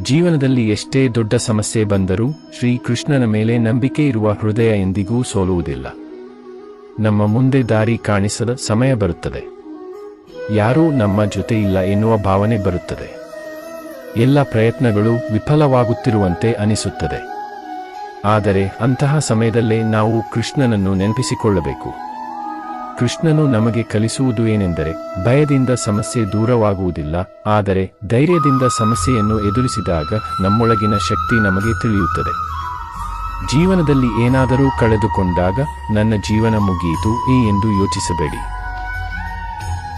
ಜೀವನದಲ್ಲಿ ಎಷ್ಟೇ ದೊಡ್ಡ ಸಮಸ್ಯೆ ಬಂದರೂ ಶ್ರೀಕೃಷ್ಣನ ಮೇಲೆ ನಂಬಿಕೆ ಇರುವ ಹೃದಯ ಎಂದಿಗೂ ಸೋಲುವುದಿಲ್ಲ. ನಮ್ಮ ಮುಂದೆ ದಾರಿ ಕಾಣಿಸದ ಸಮಯ ಬರುತ್ತದೆ. ಯಾರೂ ನಮ್ಮ ಜೊತೆ ಇಲ್ಲ ಎನ್ನುವ ಭಾವನೆ ಬರುತ್ತದೆ. ಎಲ್ಲ ಪ್ರಯತ್ನಗಳು ವಿಫಲವಾಗುತ್ತಿರುವಂತೆ ಅನಿಸುತ್ತದೆ. ಆದರೆ ಅಂತಹ ಸಮಯದಲ್ಲೇ ನಾವು ಕೃಷ್ಣನನ್ನು ನೆನಪಿಸಿಕೊಳ್ಳಬೇಕು. ಕೃಷ್ಣನು ನಮಗೆ ಕಲಿಸುವುದು ಏನೆಂದರೆ, ಭಯದಿಂದ ಸಮಸ್ಯೆ ದೂರವಾಗುವುದಿಲ್ಲ, ಆದರೆ ಧೈರ್ಯದಿಂದ ಸಮಸ್ಯೆಯನ್ನು ಎದುರಿಸಿದಾಗ ನಮ್ಮೊಳಗಿನ ಶಕ್ತಿ ನಮಗೆ ತಿಳಿಯುತ್ತದೆ. ಜೀವನದಲ್ಲಿ ಏನಾದರೂ ಕಳೆದುಕೊಂಡಾಗ ನನ್ನ ಜೀವನ ಮುಗಿಯಿತು ಎಂದು ಯೋಚಿಸಬೇಡಿ.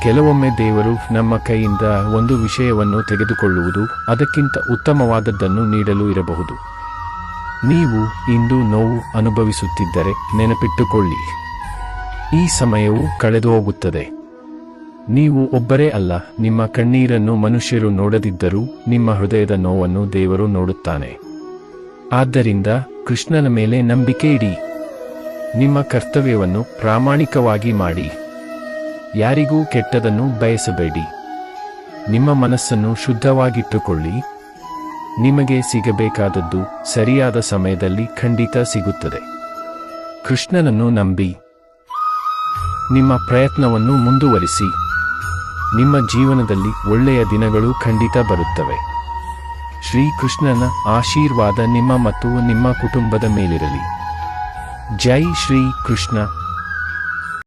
ಕೆಲವೊಮ್ಮೆ ದೇವರು ನಮ್ಮ ಕೈಯಿಂದ ಒಂದು ವಿಷಯವನ್ನು ತೆಗೆದುಕೊಳ್ಳುವುದು ಅದಕ್ಕಿಂತ ಉತ್ತಮವಾದದ್ದನ್ನು ನೀಡಲು ಇರಬಹುದು. ನೀವು ಇಂದು ನೋವು ಅನುಭವಿಸುತ್ತಿದ್ದರೆ ನೆನಪಿಟ್ಟುಕೊಳ್ಳಿ, ಈ ಸಮಯವು ಕಳೆದು ಹೋಗುತ್ತದೆ. ನೀವು ಒಬ್ಬರೇ ಅಲ್ಲ. ನಿಮ್ಮ ಕಣ್ಣೀರನ್ನು ಮನುಷ್ಯರು ನೋಡದಿದ್ದರೂ ನಿಮ್ಮ ಹೃದಯದ ನೋವನ್ನು ದೇವರು ನೋಡುತ್ತಾನೆ. ಆದ್ದರಿಂದ ಕೃಷ್ಣನ ಮೇಲೆ ನಂಬಿಕೆ ಇಡಿ. ನಿಮ್ಮ ಕರ್ತವ್ಯವನ್ನು ಪ್ರಾಮಾಣಿಕವಾಗಿ ಮಾಡಿ. ಯಾರಿಗೂ ಕೆಟ್ಟದನ್ನು ಬಯಸಬೇಡಿ. ನಿಮ್ಮ ಮನಸ್ಸನ್ನು ಶುದ್ಧವಾಗಿಟ್ಟುಕೊಳ್ಳಿ. ನಿಮಗೆ ಸಿಗಬೇಕಾದದ್ದು ಸರಿಯಾದ ಸಮಯದಲ್ಲಿ ಖಂಡಿತ ಸಿಗುತ್ತದೆ. ಕೃಷ್ಣನನ್ನು ನಂಬಿ ನಿಮ್ಮ ಪ್ರಯತ್ನವನ್ನು ಮುಂದುವರಿಸಿ. ನಿಮ್ಮ ಜೀವನದಲ್ಲಿ ಒಳ್ಳೆಯ ದಿನಗಳು ಖಂಡಿತ ಬರುತ್ತವೆ. ಶ್ರೀಕೃಷ್ಣನ ಆಶೀರ್ವಾದ ನಿಮ್ಮ ಮತ್ತು ನಿಮ್ಮ ಕುಟುಂಬದ ಮೇಲಿರಲಿ. ಜೈ ಶ್ರೀ ಕೃಷ್ಣ.